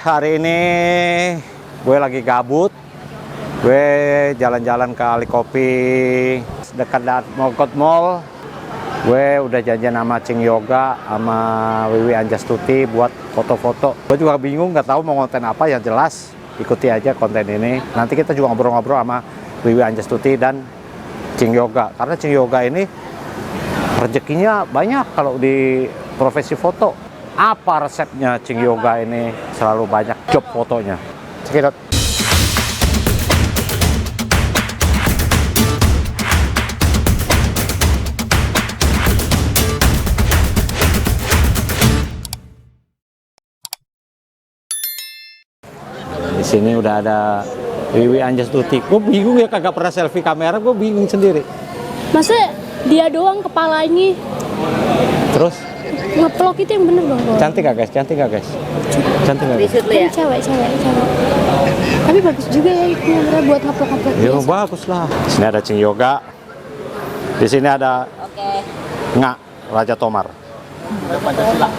hari ini gue lagi gabut. Gue jalan-jalan ke Ali Kopi dekat Mogot Mall. Gue udah janjian sama Cing Yoga sama Wiwi Anjastuti buat foto-foto. Gue juga bingung, nggak tahu mau konten apa. Yang jelas ikuti aja konten ini. Nanti kita juga ngobrol-ngobrol sama Wiwi Anjastuti dan Cing Yoga. Karena Cing Yoga ini rezekinya banyak kalau di profesi foto. Apa resepnya Cing Yoga ini selalu banyak job fotonya? Cekidot. Di sini udah ada Wiwi Anjastuti. Gue bingung ya, kagak pernah selfie kamera, gue bingung sendiri. Masa dia doang kepalanya? Terus? Ngeplok itu yang bener dong. Cantik gak guys? Cantik gak guys? Cantik gak guys? Ya? Cewek. Tapi bagus juga ya itu kamera buat ngeplok-ngeplok. Ya bagus lah. Di sini ada Cing Yoga. Di sini ada Nga Raja Tomar. Pancasila.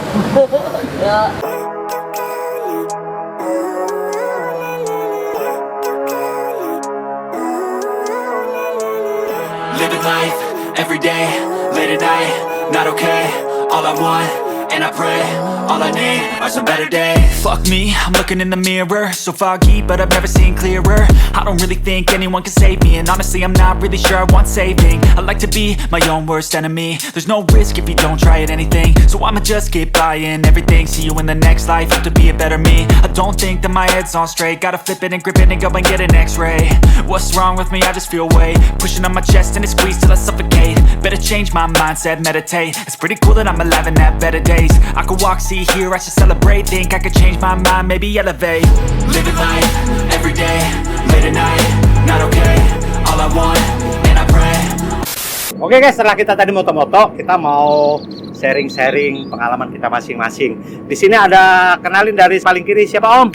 Living life, every day, late at night, not okay. All I want, and I pray, all I need are some better days. Fuck me, I'm looking in the mirror, so foggy, but I've never seen clearer. I don't really think anyone can save me, and honestly I'm not really sure I want saving. I like to be my own worst enemy. There's no risk if you don't try at anything, so I'ma just keep buying everything. See you in the next life, have to be a better me. I don't think that my head's on straight, gotta flip it and grip it and go and get an x-ray. What's wrong with me? I just feel weight pushing on my chest and it squeezes till I suffocate. Better change my mindset, meditate. It's pretty cool that I'm alive and have better days. I could walk, see, hear, I should celebrate. Think I could change my mind, maybe elevate. Living life, every day, late at night, not okay. All I want, and I pray. Oke guys, setelah kita tadi moto-moto, kita mau sharing-sharing pengalaman kita masing-masing. Di sini ada, kenalin dari paling kiri, siapa Om?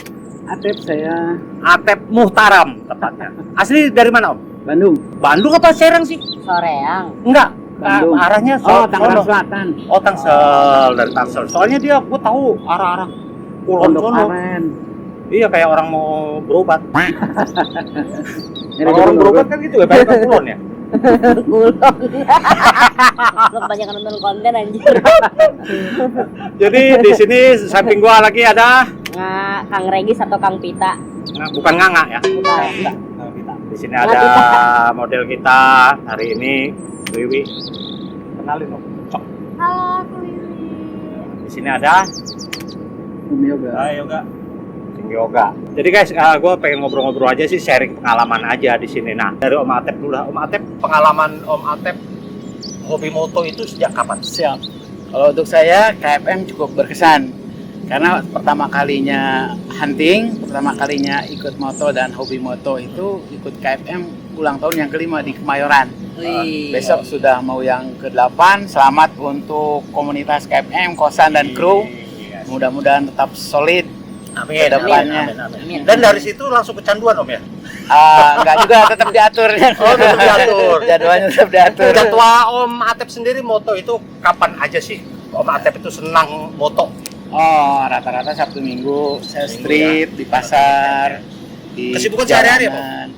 Atep saya. Atep Muhtaram tepatnya. Asli dari mana Om? Bandung. Bandung apa Serang sih? Soreang. Enggak. Bandung. Arahnya Tangerang Selatan. Oh, Tangsel, dari Tangsel. Soalnya dia, gue tahu arah-arah Kulon Pondok sono. Aren. Iya, kayak orang mau berobat. Ini Kalau orang berobat kan gitu ya, kayak ke Kulon ya. Kulon. Lo kebanyakan nonton konten anjir. Jadi di sini samping gua lagi ada Kang Regis atau Kang Pita. bukan Nganga ya. Bukan. Di sini ada model kita hari ini, Wiwi. Kenalin dong. Cok. Halo, aku Wiwi. Di sini ada Om Yoga. Yoga. Cing Yoga. Jadi guys, gue pengen ngobrol-ngobrol aja sih, sharing pengalaman aja di sini. Nah, dari Om Atep dulu lah. Om Atep, pengalaman Om Atep hobi moto itu sejak kapan? Siap. Kalau untuk saya KFM cukup berkesan karena pertama kalinya hunting, pertama kalinya ikut moto dan hobi moto itu ikut KFM ulang tahun yang kelima di Kemayoran. Besok sudah mau yang ke-8. Selamat untuk komunitas KFM, kosan dan kru. Mudah-mudahan tetap solid. Amin, Kedepannya. amin. Dan dari situ langsung kecanduan Om ya? Enggak juga, tetap diatur. Oh, tetap diatur. Jadwalnya tetap diatur. Jadwal Om Atep sendiri moto itu kapan aja sih? Om Atep itu senang moto? Oh, rata-rata Sabtu Minggu saya street di pasar, di Kesibukan sehari-hari apa? jalanan.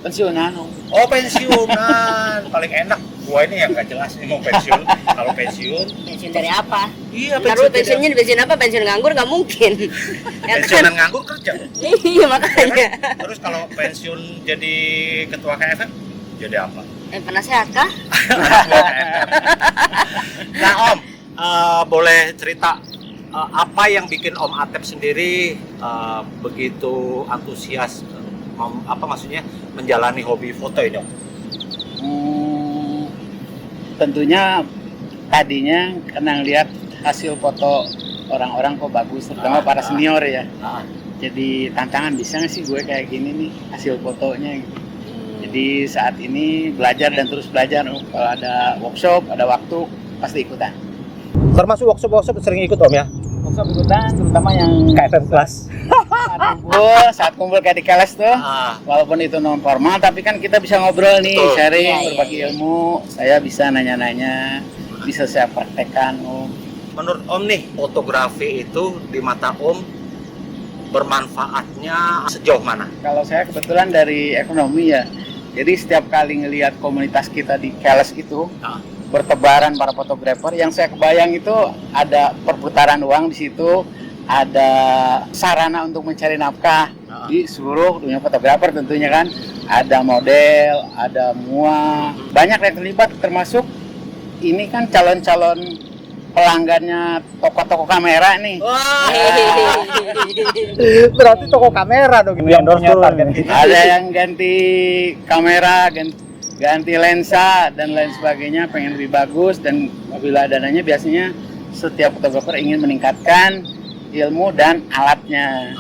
Pensiunan. Om. Oh, pensiunan. Paling enak. Gua ini yang nggak jelas nih mau pensiun. Kalau pensiun, Pensiun dari apa? iya Taruh pensiunnya di pensiun apa? Pensiun nganggur nggak mungkin. Ya kan? Pensiunan nganggur kerja. Iya makanya. Terus kalau pensiun jadi ketua KFM, jadi apa? Penasehat kah? Nah Om, boleh cerita apa yang bikin Om Atep sendiri begitu antusias, maksudnya menjalani hobi foto ini Om? Tentunya tadinya karena lihat hasil foto orang-orang kok bagus, terutama para senior ya. Jadi tantangan, bisa nggak sih gue kayak gini nih hasil fotonya gitu. Jadi saat ini belajar dan terus belajar. Kalau ada workshop, ada waktu pasti ikutan. Termasuk workshop sering ikut Om ya? Workshop ikutan, terutama yang KFM Plus. saat kumpul kayak di kelas tuh. Walaupun itu non formal, tapi kan kita bisa ngobrol nih, Betul. sharing, Iya, berbagi ilmu. Saya bisa nanya-nanya, bisa saya praktekkan. Menurut Om nih, fotografi itu di mata Om bermanfaatnya sejauh mana? Kalau saya kebetulan dari ekonomi ya, jadi setiap kali ngelihat komunitas kita di Keles itu bertebaran para fotografer, yang saya kebayang itu ada perputaran uang di situ, ada sarana untuk mencari nafkah di seluruh dunia fotografer tentunya kan, ada model, ada mua, banyak yang terlibat, termasuk ini kan calon-calon pelanggannya toko-toko kamera nih. Berarti toko kamera dong yang punya target. Ada yang ganti kamera, ganti lensa dan lain sebagainya, pengen lebih bagus, dan apabila dananya biasanya setiap fotografer ingin meningkatkan ilmu dan alatnya.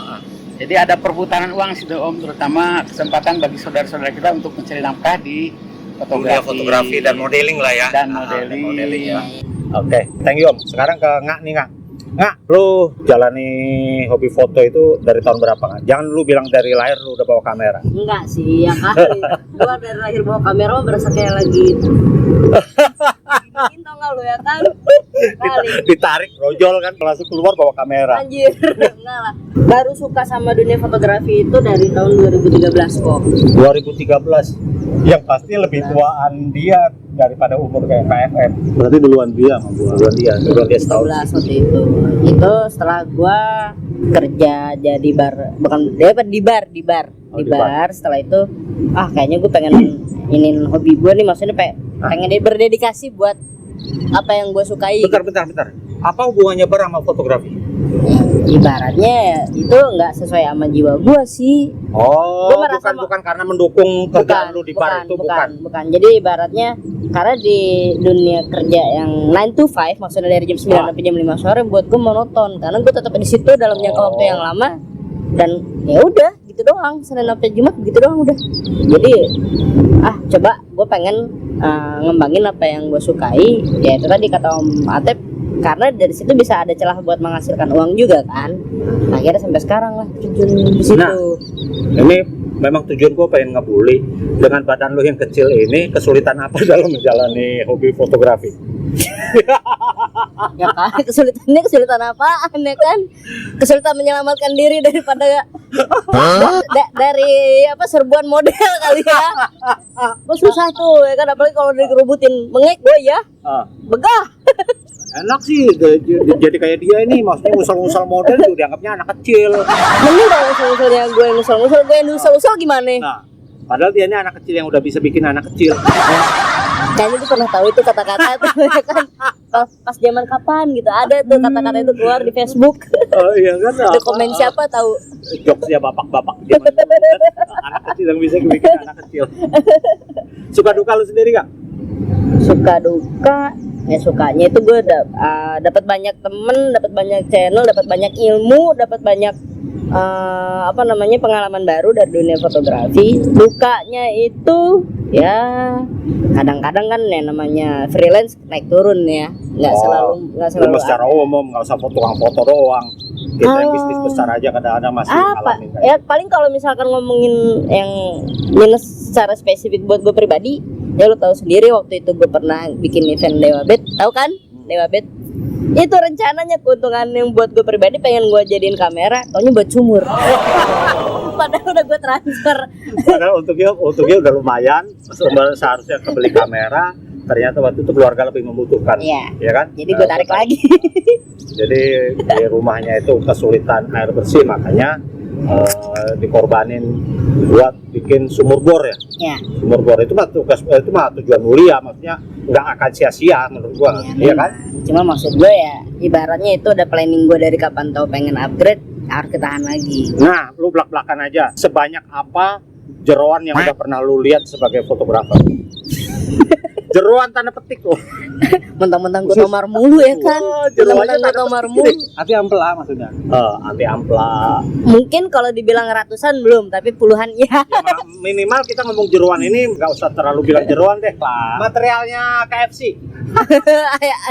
Jadi ada perputaran uang situ Om, terutama kesempatan bagi saudara-saudara kita untuk mencari nafkah di Dunia fotografi dan modeling lah ya. Dan modeling. Ya. Oke, thank you Om. Sekarang ke Ngak nih Ngak. Ngak, lu jalani hobi foto itu dari tahun berapa Ngak? Jangan lu bilang dari lahir lu udah bawa kamera. Enggak sih, ya kali. Gua dari lahir bawa kamera mah berasa kayak lagi tau nggak lo ya kan? Kali. Ditarik, rojol kan, langsung keluar bawa kamera. Anjir, enggak lah. Baru suka sama dunia fotografi itu dari tahun 2013 kok. 2013. Yang pasti lebih tuaan dia daripada umur kayak KFM. Berarti duluan dia sama gua. Duluan dia setahun. 13 waktu itu. Itu setelah gua kerja jadi di bar. Setelah itu kayaknya gue pengen inin hobi gue nih, maksudnya pengen berdedikasi buat apa yang gue sukai. Bentar. Apa hubungannya bar sama fotografi? Ibaratnya itu nggak sesuai sama jiwa gue sih. Oh, Gua merasa bukan karena mendukung kerjaan lu di bar itu, bukan. Jadi ibaratnya karena di dunia kerja yang 9 to 5, maksudnya dari jam 9 sampai jam 5 sore, buat gue monoton karena gue tetap di situ dalam jangka waktu yang lama, dan ya udah gitu doang, Senin sampai Jumat gitu doang udah. Jadi coba gue pengen ngembangin apa yang gue sukai, ya itu tadi kata Om Atep, karena dari situ bisa ada celah buat menghasilkan uang juga kan. Akhirnya sampai sekarang lah terjun di situ. Nah, ini memang tujuan gue pengen ngebully. Dengan badan lu yang kecil ini, kesulitan apa dalam menjalani hobi fotografi? Ya kan, kesulitan apaan ya kan? Kesulitan menyelamatkan diri daripada dari serbuan model kali ya. Gue susah tuh ya kan, apalagi kalau dikerubutin bengek gue ya. Begah. Enak sih, jadi kayak dia ini, maksudnya ngusel-ngusel model tuh dianggapnya anak kecil. Mending dong ngusel-nguselnya gue yang ngusel gimana? Nah, padahal dia ini anak kecil yang udah bisa bikin anak kecil. Kayaknya gue pernah tahu itu kata-kata itu ya kan, pas zaman kapan gitu ada tuh kata-kata itu keluar di Facebook. Oh iya kan? Di komen siapa tahu? Jokesnya bapak-bapak zaman dulu kan? Anak kecil yang bisa bikin anak kecil. Suka duka lu sendiri gak? Suka duka, ya sukanya itu gue dapat banyak temen, dapat banyak channel, dapat banyak ilmu, dapat banyak pengalaman baru dari dunia fotografi. Dukanya itu ya kadang-kadang kan ya namanya freelance naik turun ya, nggak selalu secara umum, nggak usah tukang foto doang. Kita yang bisnis besar aja kadang-kadang masih ngalamin ya paling kalau misalkan ngomongin yang minus secara spesifik buat gue pribadi, ya lo tahu sendiri waktu itu gue pernah bikin event Dewa Bet, tahu kan Dewa Bet? Itu rencananya keuntungan yang buat gue pribadi pengen gue jadiin kamera, taunya buat sumur. Padahal udah gue transfer. Padahal untuknya udah lumayan, seharusnya kebeli kamera, ternyata waktu itu keluarga lebih membutuhkan. Ya kan? Jadi gue tarik lagi. Jadi di rumahnya itu kesulitan air bersih, makanya dikorbanin buat bikin sumur bor ya. Sumur bor itu mah tujuan mulia, maksudnya nggak akan sia-sia menurut gua, iya kan? Cuma maksud gue ya, ibaratnya itu udah planning gue dari kapan tahu pengen upgrade, harus ketahan lagi. Nah, lu belak-belakan aja, sebanyak apa jeroan yang udah pernah lu lihat sebagai fotografer? Jeroan tanda petik loh. Mentang-mentang gue tomar mulu ya kan. Mentang-mentang gue tomar mulu. Anti ampela maksudnya. Anti ampela. Mungkin kalau dibilang ratusan belum, tapi puluhan ya. Minimal kita ngomong jeroan ini nggak usah terlalu bilang jeroan deh. Materialnya KFC.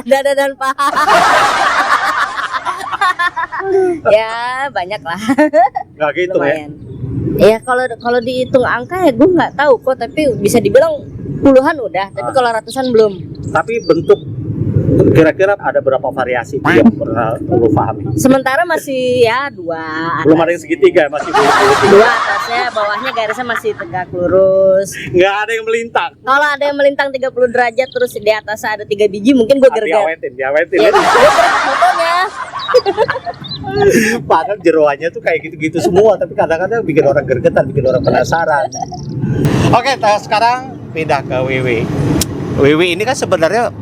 Dada dan paha. Ya banyak lah. Nggak gitu lumayan. Ya kalau dihitung angka ya gue nggak tahu kok, tapi bisa dibilang puluhan udah, tapi kalau ratusan belum. Tapi bentuk Kira-kira ada berapa variasi yang pernah lu pahami? Sementara masih ya dua. Belum ada yang segitiga, masih Dua atasnya, bawahnya garisnya masih tegak lurus. nggak ada yang melintang. Kalau ada yang melintang 30 derajat terus di atasnya ada 3 biji, mungkin gue gerget. Diawetin. Ya, fotonya. Padahal jeroannya tuh kayak gitu-gitu semua, tapi kadang-kadang bikin orang gergetan, bikin orang penasaran. Oke, sekarang pindah ke Wiwi. Wiwi ini kan sebenarnya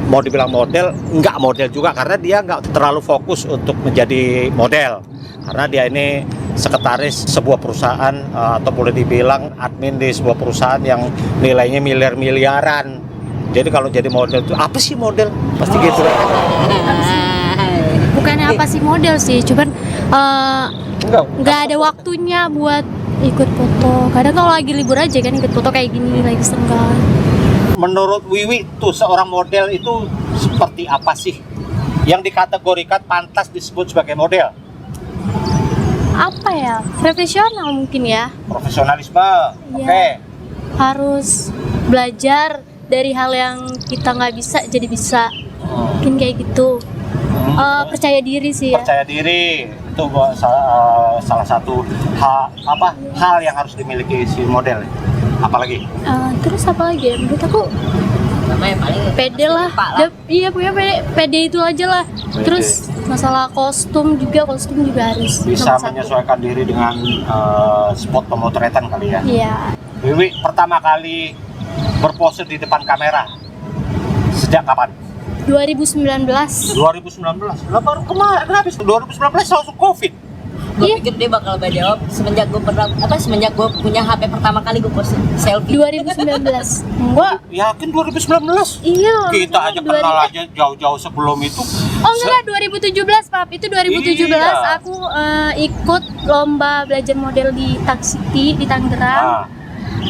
mau dibilang model, nggak model juga karena dia nggak terlalu fokus untuk menjadi model. Karena dia ini sekretaris sebuah perusahaan atau boleh dibilang admin di sebuah perusahaan yang nilainya miliar-miliaran. Jadi kalau jadi model itu apa sih model? Pasti gitu. Bukannya apa sih model sih, cuman nggak ada waktunya buat ikut foto. Kadang kalau lagi libur aja kan ikut foto kayak gini, lagi senggang. Menurut Wiwi tuh seorang model itu seperti apa sih yang dikategorikan pantas disebut sebagai model? Apa ya? Profesional mungkin ya. Profesionalisme, Iya. oke. Harus belajar dari hal yang kita nggak bisa jadi bisa. Mungkin kayak gitu. Percaya diri sih ya. Percaya diri itu salah satu hal yang harus dimiliki si model. Apalagi? Terus apa lagi ya? Menurut aku Sama yang paling pede lah. Iya punya pede itu aja lah. Terus masalah kostum juga harus Bisa nomor satu. menyesuaikan diri dengan spot pemotretan kali ya. Iya. Wiwi pertama kali berpose di depan kamera sejak kapan? 2019. 2019. Lah baru kemarin habis 2019 langsung Covid. gue pikir dia bakal jawab semenjak gue punya HP pertama kali gue post selfie. 2019. Enggak. Yakin 2019? Iya. Kita aja kenal aja jauh-jauh sebelum itu. Oh enggak, 2017 Pap. Itu 2017 Iya. aku ikut lomba belajar model di Tuck City di Tangerang.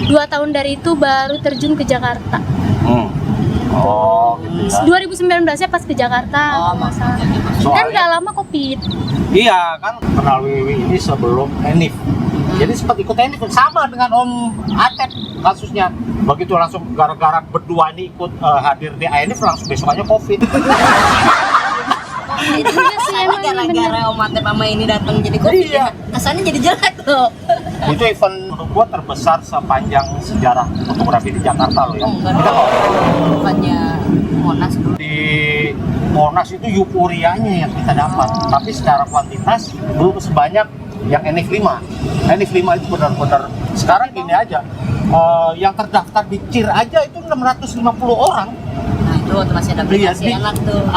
2 tahun dari itu baru terjun ke Jakarta. Oh, gitu ya. 2019 nya pas ke Jakarta. Masalah. Kan gak lama Covid. Iya kan, kenal Wiwi ini sebelum Enif. Jadi sempat ikut Enif sama dengan Om Atep kasusnya. Begitu langsung gara-gara berdua ini ikut hadir di Enif langsung besokannya Covid. Itu emang gara-gara Om Atep sama ini datang jadi Covid. Iya. Kesannya jadi jelek loh. Itu event menurut gua terbesar sepanjang sejarah fotografi di Jakarta loh ya. Bukannya Monas dulu. Di Monas itu euforianya yang kita dapat, tapi secara kuantitas belum sebanyak yang NF 5. NF 5 itu benar-benar sekarang gini aja, yang terdaftar di CIR aja itu 650 orang. Nah itu waktu masih ada aplikasi enak tuh.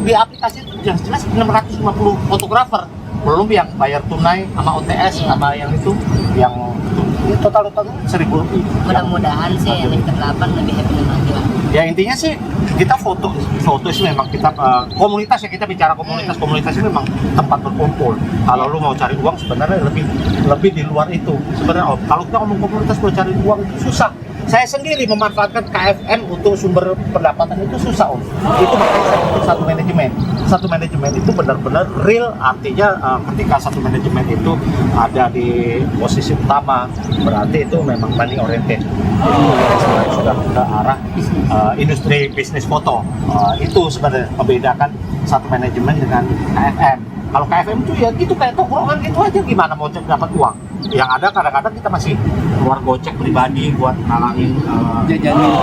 Di aplikasi itu jelas 650 fotografer, belum yang bayar tunai sama OTS sama yang itu yang total 1.000 lebih. Mudah-mudahan sih yang ke-8 lebih happy lagi lah. Ya intinya sih kita foto sih memang kita komunitas ya, kita bicara komunitas itu memang tempat berkumpul. Kalau lu mau cari uang sebenarnya lebih di luar itu sebenarnya. Kalau kita ngomong komunitas mau cari uang itu susah. Saya sendiri memanfaatkan KFM untuk sumber pendapatan itu susah Om. Itu makanya saya butuh satu manajemen itu benar-benar real, artinya ketika satu manajemen itu ada di posisi utama berarti itu memang money oriented. Sebenarnya sudah ke arah industri bisnis foto. Itu sebenarnya membedakan satu manajemen dengan KFM. Kalau KFM itu ya gitu kayak tongkrongan gitu aja, gimana mau dapat uang? Yang ada kadang-kadang kita masih keluar gocek pribadi buat nalangin jajanan.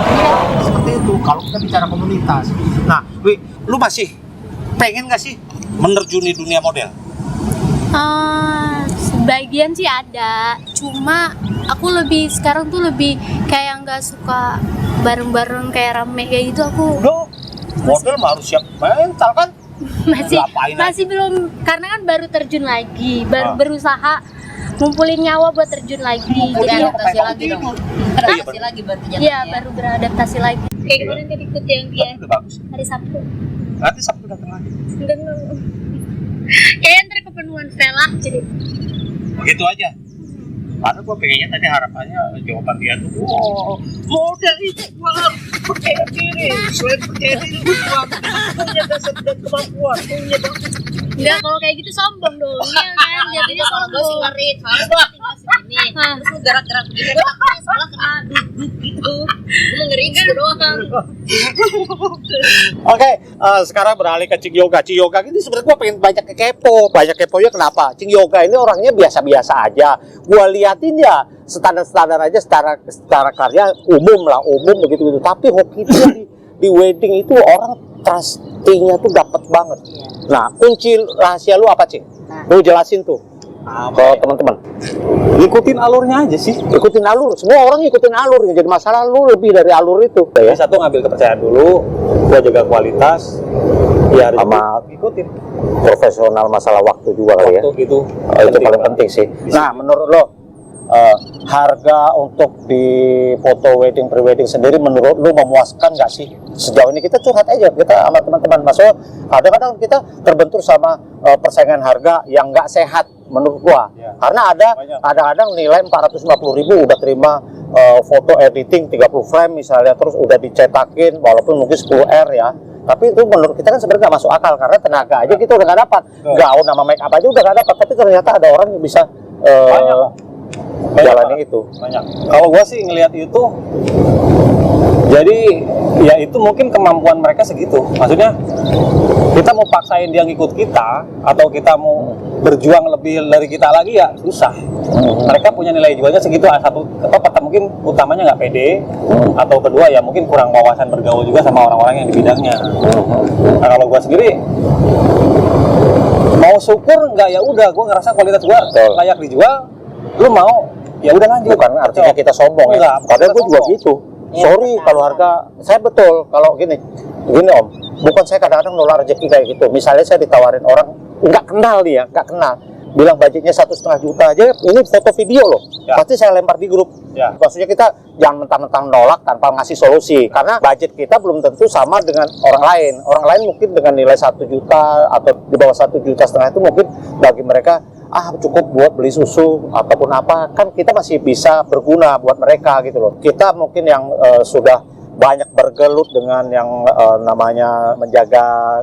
Seperti itu kalau kita bicara komunitas. Nah, lu masih pengen nggak sih menerjuni dunia model? Sebagian sih ada, cuma aku sekarang tuh lebih kayak nggak suka bareng-bareng kayak rame kayak gitu. Aku Model mah harus siap mental kan? masih belum, karena kan baru terjun lagi, baru berusaha ngumpulin nyawa buat terjun lagi. Jadi Jadi adaptasi lagi dong. Adaptasi lagi berarti jatuhnya. iya baru beradaptasi lagi. Kayak kemarin kan ikut yang dia Udah bagus. hari Sabtu. Nanti Sabtu datang lagi. Enggak. Kayaknya ntar kepenuhan Vela jadi. Begitu aja. Karena gue pengennya tadi harapannya jawaban dia tuh, wow, model itu gue harus percaya diri. Selain percaya diri, gue juga punya dasar dan kemampuan. Punya banget. Enggak, kalau kayak gitu sombong dong. Iya kan, jadinya Kalau gue sih sombong. ngeri, soalnya gue tinggal nih, terus lu gerak-gerak gitu, sebelah kena duduk gitu, lu ngeri gitu doang. Oke, sekarang beralih ke Cing Yoga. Cing Yoga ini sebenarnya gue pengen banyak keponya kenapa? Cing Yoga ini orangnya biasa-biasa aja. Gue liatin ya standar-standar aja, secara karya umum begitu. Tapi hoki dia di wedding itu orang trustingnya tuh dapet banget. Nah, kunci rahasia lu apa, Cing? Lu jelasin tuh ke teman-teman. Ikutin alurnya aja sih. Ikutin alur, semua orang ikutin alur. Jadi masalah lu lebih dari alur itu. Ya, satu ngambil kepercayaan dulu, gua jaga kualitas, ya Sama ikutin. Profesional masalah waktu juga kali ya. Waktu itu Itu paling penting sih. Nah, menurut lo harga untuk di foto wedding pre-wedding sendiri menurut lo memuaskan nggak sih? Sejauh ini kita curhat aja kita sama teman-teman. Maksudnya kadang-kadang kita terbentur sama persaingan harga yang nggak sehat menurut gua. Ya. Karena ada kadang-kadang nilai 450.000 udah terima foto editing 30 frame misalnya, terus udah dicetakin walaupun mungkin 10R ya. Tapi itu menurut kita kan sebenarnya nggak masuk akal karena tenaga aja kita udah nggak dapat. Gaun nama make up aja udah nggak dapat. Tapi ternyata ada orang yang bisa jalani itu. Banyak. Kalau gua sih ngelihat itu, jadi ya itu mungkin kemampuan mereka segitu. Maksudnya kita mau paksain dia ngikut kita atau kita mau berjuang lebih dari kita lagi ya susah. Mereka punya nilai jualnya segitu. Satu mungkin utamanya nggak pede, atau kedua ya mungkin kurang wawasan bergaul juga sama orang-orang yang di bidangnya. Nah, kalau gua sendiri mau syukur nggak ya udah, gua ngerasa kualitas gua layak dijual, lu mau ya udah lanjut. Bukan artinya kita sombong ya. Enggak, Padahal gue juga sombong. gitu. Sorry kalau harga saya betul kalau gini Om. Bukan saya kadang-kadang nolak rezeki kayak gitu. Misalnya saya ditawarin orang nggak kenal dia, nggak kenal, bilang budgetnya 1,5 juta aja, ini foto video loh. Ya. Pasti saya lempar di grup. Ya. Maksudnya kita jangan mentang-mentang nolak tanpa ngasih solusi. Karena budget kita belum tentu sama dengan orang lain. Orang lain mungkin dengan nilai 1 juta atau di bawah 1,5 juta itu mungkin bagi mereka cukup buat beli susu ataupun apa, kan kita masih bisa berguna buat mereka gitu loh. Kita mungkin yang sudah banyak bergelut dengan yang namanya menjaga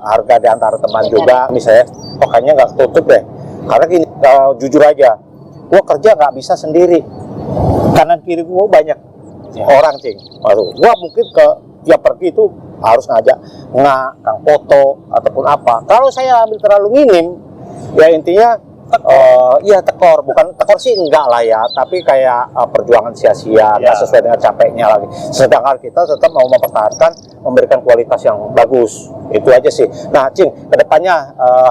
harga di antara teman juga, misalnya pokoknya nggak tutup deh. Karena gini, jujur aja, gua kerja nggak bisa sendiri, kanan kiri gua banyak orang, Cing. Gua mungkin tiap pergi itu harus ngajak kang foto ataupun apa. Kalau saya ambil terlalu minim, ya intinya tekor, bukan tekor sih enggak lah ya, tapi kayak perjuangan sia-sia, nggak sesuai dengan capeknya lagi. Sedangkan kita tetap mau mempertahankan, memberikan kualitas yang bagus, itu aja sih. Nah, Cing, kedepannya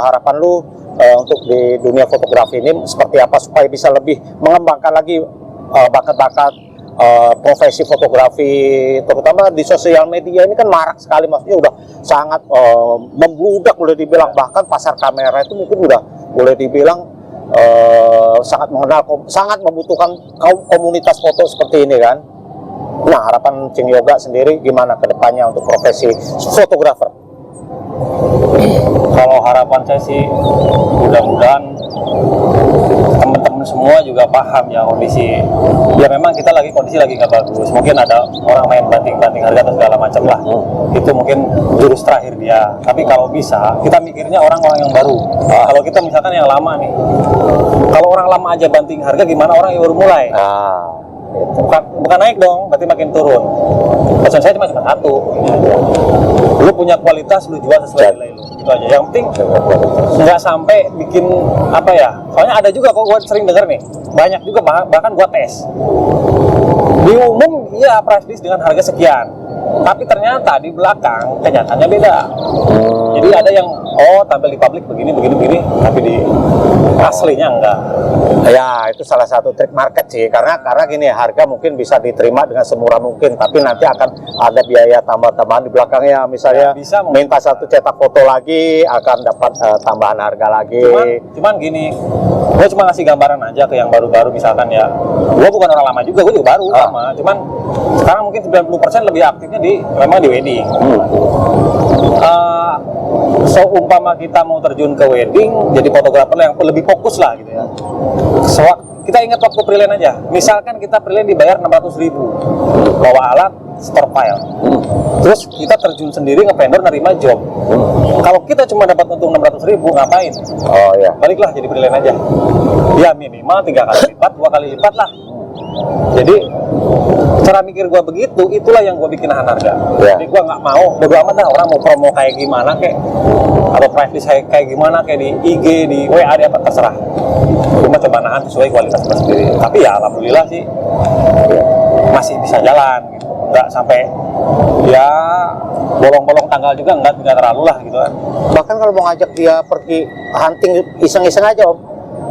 harapan lu untuk di dunia fotografi ini seperti apa supaya bisa lebih mengembangkan lagi bakat-bakat profesi fotografi, terutama di sosial media ini kan marak sekali, maksudnya udah sangat membludak boleh dibilang, bahkan pasar kamera itu mungkin udah boleh dibilang sangat membutuhkan komunitas foto seperti ini kan. Nah, harapan Cing Yoga sendiri gimana ke depannya untuk profesi fotografer? Kalau harapan saya sih mudah-mudahan teman-teman semua juga paham ya kondisi. Ya memang kita kondisi lagi nggak bagus. Mungkin ada orang main banting-banting harga atau segala macam lah. Itu mungkin jurus terakhir dia. Tapi kalau bisa kita mikirnya orang-orang yang baru. Kalau kita misalkan yang lama nih, kalau orang lama aja banting harga, gimana orang yang baru mulai? Bukan naik dong, berarti makin turun. Pesan saya cuma satu. Lu punya kualitas, lu jual sesuai nilai lu. Itu aja. Yang penting nggak sampai bikin apa ya. Soalnya ada juga kok gue sering denger nih. Banyak juga bahkan gue tes. Di umum iya price list dengan harga sekian. Tapi ternyata di belakang kenyataannya beda. Jadi ada yang tampil di publik begini, tapi di aslinya enggak. Ya, itu salah satu trik market sih, karena gini, harga mungkin bisa diterima dengan semurah mungkin, tapi nanti akan ada biaya tambah-tambahan di belakangnya, misalnya bisa, minta satu cetak foto lagi akan dapat tambahan harga lagi. Cuman gini, gue cuma ngasih gambaran aja ke yang baru-baru misalkan ya. Gue bukan orang lama juga, gue juga baru sama. Cuman sekarang mungkin 90% lebih aktifnya memang di wedding. Seumpama kita mau terjun ke wedding, jadi fotografer yang lebih fokus lah gitu ya. Kita ingat waktu preline aja. Misalkan kita preline dibayar 600.000, bawa alat store file. Terus kita terjun sendiri nge-vendor nerima job. Kalau kita cuma dapat untung 600.000, ngapain? Oh ya. Baliklah jadi freelance aja. Ya minimal 3 kali lipat, 2 kali lipat lah. Jadi cara mikir gua begitu, itulah yang gua bikin nahan harga. Ya. Jadi gua nggak mau, bodo amat dah orang mau promo kayak gimana kayak, atau price list kayak gimana kayak di IG, di WA, di apa terserah. Gua coba nahan sesuai kualitas gua sendiri. Tapi ya alhamdulillah sih masih bisa jalan gitu. Nggak sampai ya bolong-bolong tanggal juga nggak terlalu lah gitu kan. Bahkan kalau mau ngajak dia pergi hunting iseng-iseng aja Om,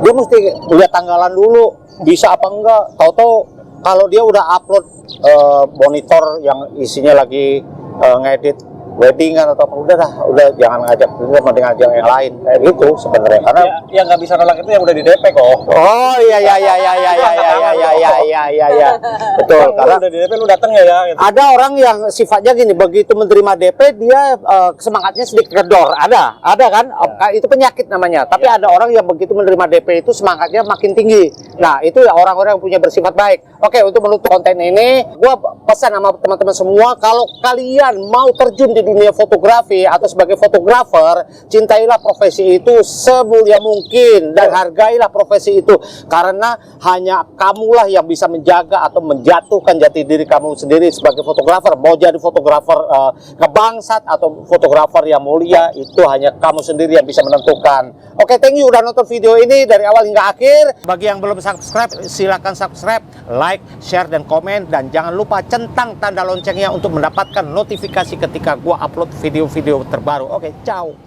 dia mesti lihat tanggalan dulu, bisa apa enggak. Tahu-tahu kalau dia udah upload monitor yang isinya lagi ngedit weddingan atau apa, udah jangan ngajak, dia mending ngajak yang lain kayak gitu sebenarnya. Karena Ya nggak bisa nolak itu yang udah di DP kok. oh iya betul. Karena udah di DP lu dateng ya gitu. Ada orang yang sifatnya gini, begitu menerima DP dia semangatnya sedikit kendor. Ada kan? Itu penyakit namanya. Tapi ada orang yang begitu menerima DP itu semangatnya makin tinggi. Nah, itu ya orang-orang yang punya bersifat baik. Oke, untuk menutup konten ini, gua pesan sama teman-teman semua, kalau kalian mau terjun di dunia fotografi atau sebagai fotografer, cintailah profesi itu semulia mungkin dan hargailah profesi itu, karena hanya kamulah yang bisa menjaga atau menjatuhkan jati diri kamu sendiri sebagai fotografer. Mau jadi fotografer kebangsat atau fotografer yang mulia, itu hanya kamu sendiri yang bisa menentukan. Oke, thank you udah nonton video ini dari awal hingga akhir. Bagi yang belum subscribe, silakan subscribe, like, share, dan komen, dan jangan lupa centang tanda loncengnya untuk mendapatkan notifikasi ketika gua upload video-video terbaru. Oke, ciao.